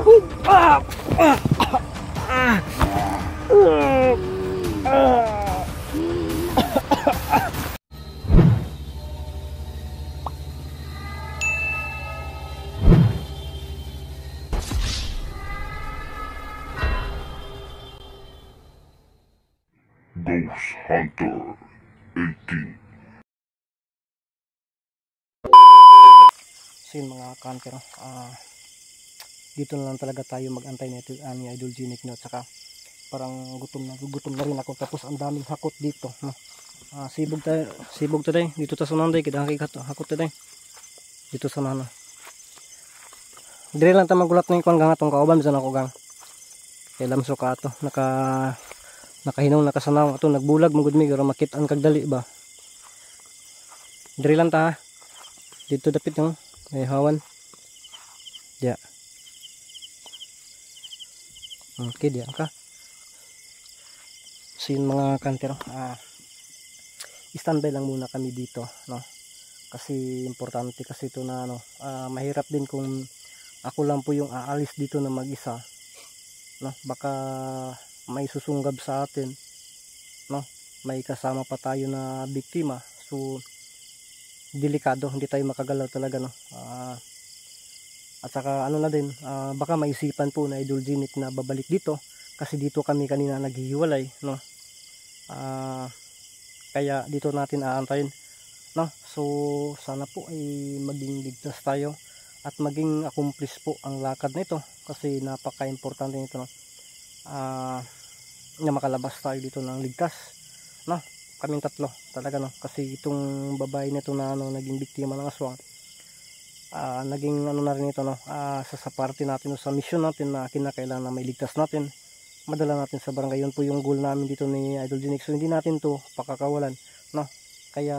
Ghost Hunter 18. So yun mga kanker, dito na lang talaga tayo mag-antay ni Idol Genic, no? Tsaka parang gutom na rin ako, tapos ang daming hakot dito, no? Sibog tayo dito ta sunanday, kita hakot tayo dito sa nana. Dire lang ta magulat ng ikon gang atong kauban bisan ako gang. Kay lamso ka ato, nakahinong nakasanaw ato, nagbulag mugud mi pero makit-an kag dali ba. Dire lang ta ha. Dito dapit yung may hawan. Dia. Okay, dia ka. So yun mga kantero, standby lang muna kami dito, no? Kasi importante kasi ito na mahirap din kung ako lang po yung aalis dito na mag-isa, no? Baka may susunggab sa atin, no? May kasama pa tayo na biktima, so delikado, hindi tayo makagalaw talaga, no? At saka na din, baka maisipan po na Idol Genic na babalik dito kasi dito kami kanina naghihiwalay, no? Kaya dito natin aantayin, no? So sana po ay maging ligtas tayo at maging accomplish po ang lakad nito kasi napaka-importante nito, no? Na makalabas tayo dito ng ligtas, no? Kaming tatlo talaga, no? Kasi itong babae nito na naging biktima ng aswang, naging na rin ito, no? Sa party natin, no? Sa mission natin na kinakailangan na may ligtas natin, madala natin sa barangay. Yun po yung goal namin dito ni Idol Genic, so hindi natin to pakakawalan, no? Kaya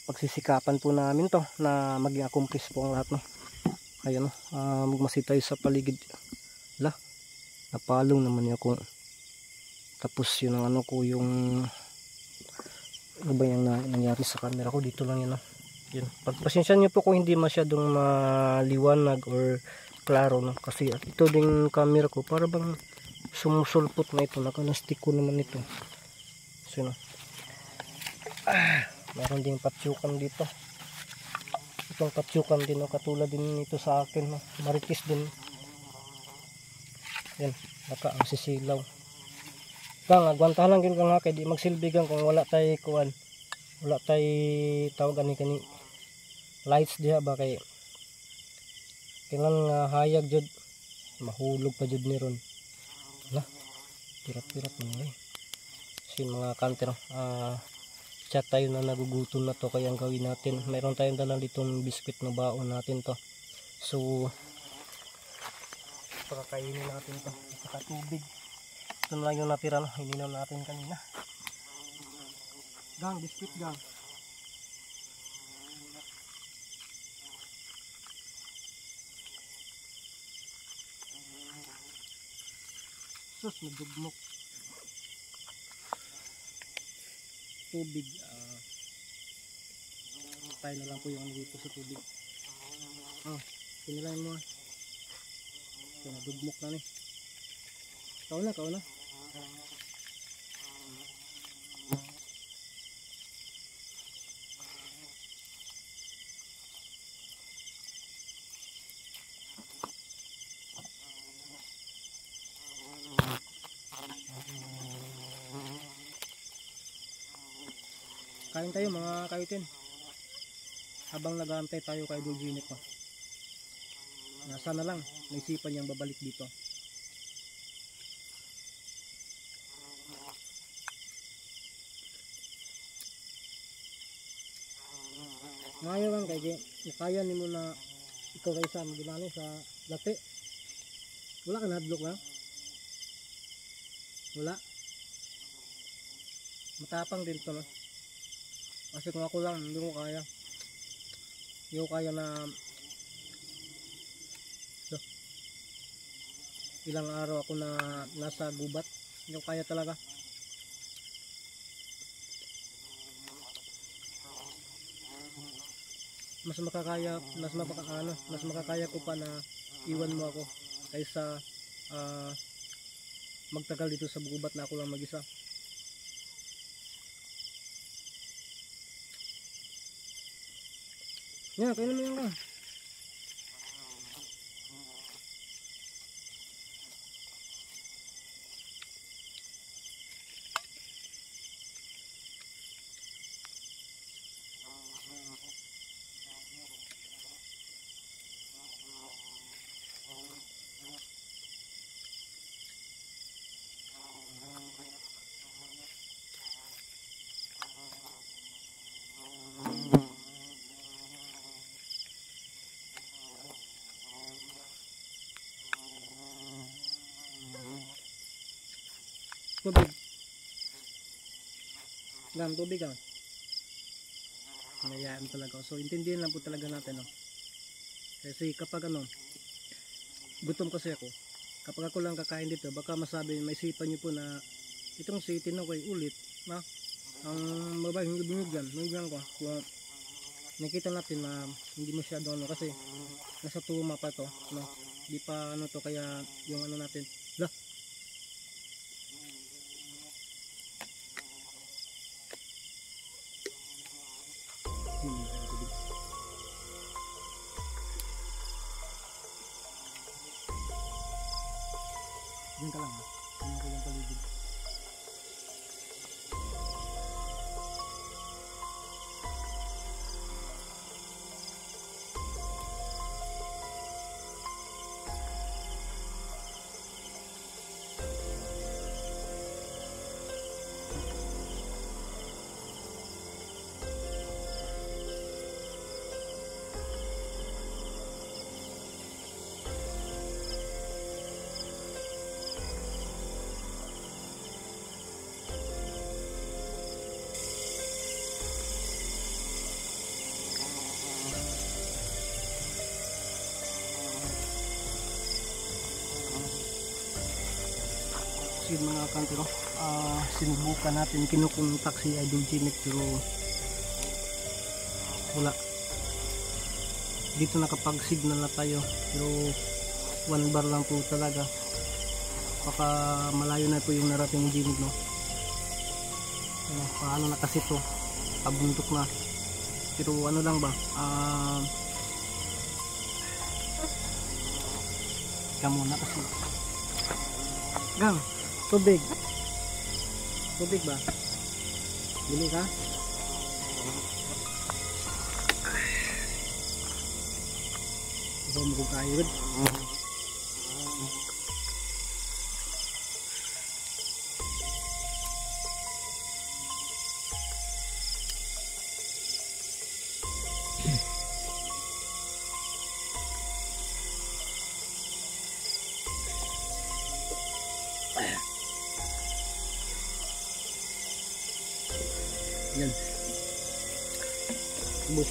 pagsisikapan po namin to na maging accomplish po ang lahat, no? Ayun, no? Magmasid tayo sa paligid. Napalong naman niya ako. Tapos yun ang ko, yung ano ba yung nangyari sa camera ko dito lang yun, no? Yun. Pagpasensya nyo po kung hindi masyadong maliwanag or klaro, no? Kasi ito ding camera ko para bang sumusulpot na ito, nakanastik ko naman ito. So yun, no? Meron ding patsyukan dito. Itong patsyukan din, no? Katulad din ito sa akin, no? Maritis din. Yan, baka ang sisilaw. Kang agwantahan lang gid kang kay di magsilbigan kung wala tay kuan. Wala tay tawag kani lights diha ba, kay kailan hayag jud mahulog pa jud ni ron. Pirat-pirat man sin mga kanter, chat tayo na nagugutom na to, kaya ang gawin natin, mayroon tayong dalang ditong biskwit na baon natin to. So pakakainin natin to, saka tubig. Ito na lang yung natira, no? Ininom natin kanina. Gang, biscuit gang. Sus, nagdugmok. Tubig. Tayo na lang po yung dito sa tubig. Pinilayin mo. Ito, nagdugmok na ni. Kau na. Kain tayo mga kaitin. Habang nag-aantay tayo kay Idol Genic, pa. Sana lang naisipan niyang babalik dito. Ngayon lang kay kaya ni mo na ikaw kay sa maginani sa lati. Wala ka na-hadlock na? Wala. Matapang din to, no? Kasi kung ako lang hindi ko kaya. Hindi ko kaya na ilang araw ako na nasa gubat. Hindi ko kaya talaga. mas makakaya ko pa na iwan mo ako kaysa magtagal dito sa gubat na ako lang mag-isa. Yan, kainin mo yan ka. Tubig. Gam, tubig ah. Hinayaan talaga. So, intindihin lang po talaga natin. No? Kasi kapag gutom kasi ako. Kapag ako lang kakain dito, baka masabi, may isipan nyo po na itong si Tinoy ulit. Na? Ang babae, binigyan ko. Kung nakita natin na hindi masyado kasi nasa tuma pa to. No? Di pa to, kaya yung natin. Lah! Diyan ka lang ha. Tingnan ko yung paligid. So yun mga kantero, sinubukan natin, kinukontak si Idol Jimmy pero wala. Dito nakapag-signal na tayo pero 1 bar lang po talaga. Baka malayo na po yung narating ni Jimmy, no? Paano na kasi to, pabuntok na. Pero ano lang ba, kamo na kasi gang tubig ba? Bili ka? Ito mo kung kayo rin. Yan. Bus.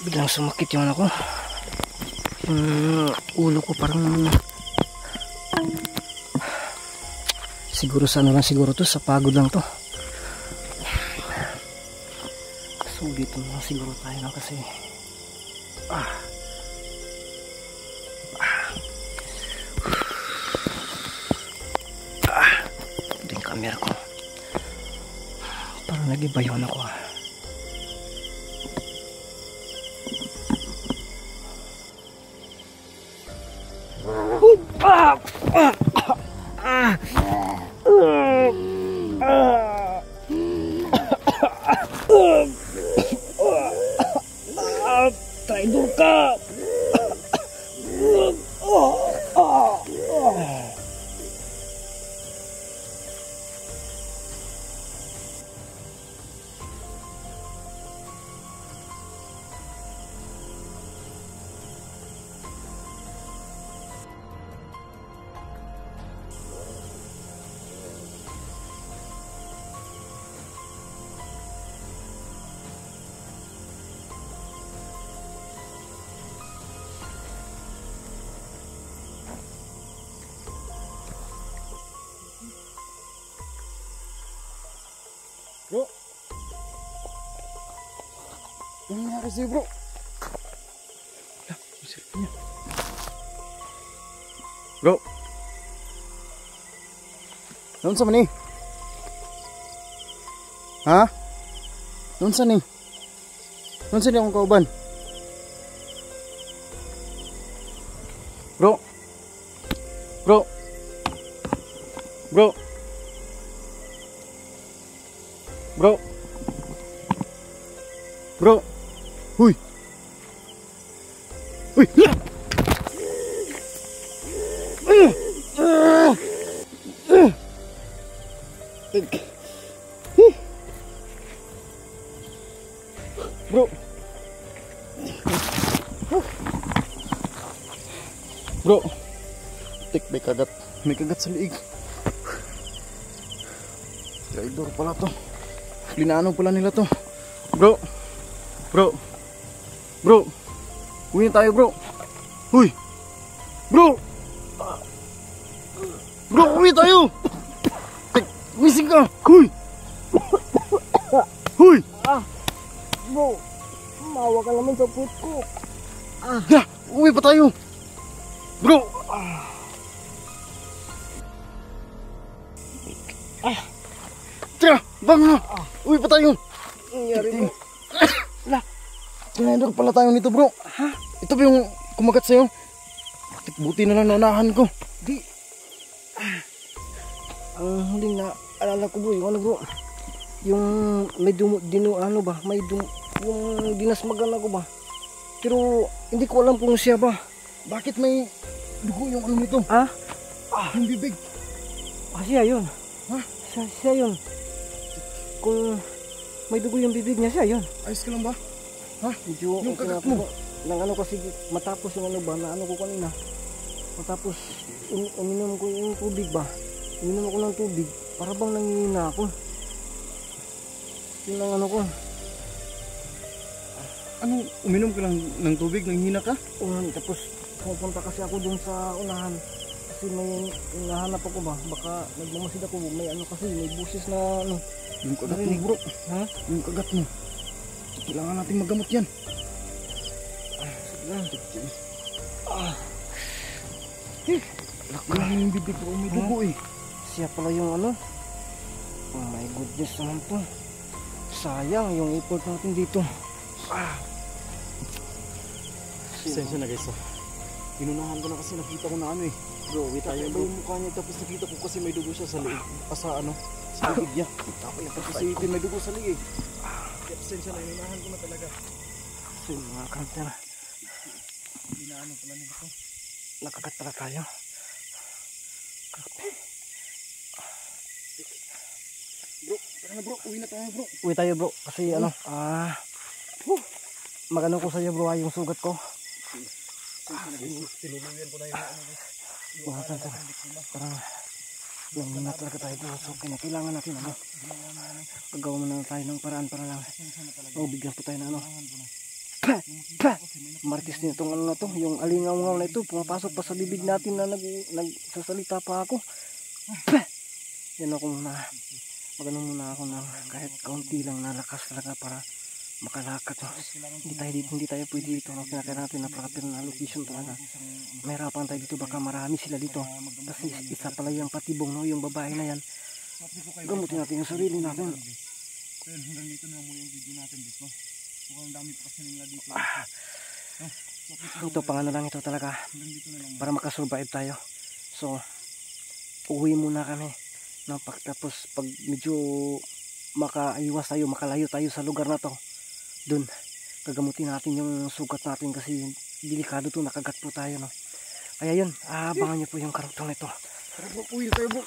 Biglang sumakit yung ko, ulo ko parang siguro sa siguro to, sa pagod lang to. Sulitin mo siguro tayo na kasi ito yung camera ko. Parang nag-iba yun ako Traidor ka! Bro, ano nangyari sa'yo bro? Ang cellphone niya. Bro, noon sa mani? Ha? Noon sa ni? Noon sa ni akong kauban? Bro, bro, bro, bro, bro, huy, huy, bro, bro, tik may kagat sa liig. Traidor pala to. Linano pala nila to. Bro. Bro. Bro. Uwi tayo, bro. Huy. Bro. Bro, uwi tayo. Wising ka. Huy. Huy. Bro, mawa ka naman sa puwit ko. Ya, uwi pa tayo. Bro. Tira, bang. Uwi pa tayo. Nangyari mo. Tinendor pala tayo nito, bro. Ha? Ito ba yung kumagat sa'yo? Buti na lang naunahan ko. Di. Ang huling na alala ko bro, yung ano bro. Yung may ano ba? May yung dinasmagan ako ba? Pero hindi ko alam kung siya ba. Bakit may dugo yung ano nito? Ha? Yung bibig. Siya yun. Ha? Siya yun. Kung may dugo yung bibig niya, siya yun. Ayos ka lang ba? Ha? Medyo Yung okay kagat na mo. ako. Nang ano kasi matapos yung ano ba, na ano ko kanina. Matapos uminom ko yung tubig ba. Uminom ako ng tubig. Para bang nangihina ako. Yun ang ano ko. Ano, uminom ka lang ng tubig, nanghina ka? Tapos pupunta kasi ako dun sa unahan. Kasi may nahanap ako ba. Baka nagmamasid ako. May ano kasi, may busis na ano. Yung kagat mo, Narinig. bro. Ha? Yung kagat mo. Kailangan natin magamot yan. Lakla yung bibig ko, may dugo eh. Siya pala yung ano. Oh my goodness naman to. Sayang yung effort natin dito. Sensya na guys. Inunahan ko na kasi nakita ko na ano eh. Bro, wait tayo Iba bro. yung mukha niya tapos nakita ko kasi may dugo siya sa liig. Sa ano, sa bibig niya. Tapos may dugo sa liig. Kaya pasensya na, inunahan ko na talaga. So mga kanter, Inaano pala nila ko. nakagat pala tayo. Bro, tara na bro, uwi na tayo bro. Uwi tayo bro, kasi ano, magano ko sa'yo bro yung sugat ko. Tinuluyan ko na yung ano guys. Mga kanter, parang nangingat talaga tayo bro. So kailangan natin ano, gagawa muna tayo ng paraan para lang bigyan po tayo na ano. Martis na itong ano na to, yung alingaw-ngaw na ito, pumapasok pa sa bibig natin na nagsasalita pa ako. Yan ako muna, magano muna ako na kahit kaunti lang na lakas talaga para makalakad. No? Hindi tayo pwede dito. No? Kinakailangan natin napakapir na location talaga. Mahirapan tayo dito, baka marami sila dito. Kasi isa pala yung patibong, no? Yung babae na yan. Gamutin natin yung sarili natin. So yun, hanggang dito na muna yung video natin guys, no? Mukhang dami pa kasi nila dito. Ito pang ano lang ito talaga, Hanggang dito na lang. para makasurvive tayo. So uwi muna kami, no? Tapos pag medyo makaiwas tayo, makalayo tayo sa lugar na to, dun gagamutin natin yung sugat natin kasi delikado to, nakagat po tayo, no? Kaya yun, abangan nyo po yung karugtong nito. Tara bro, uwi tayo bro.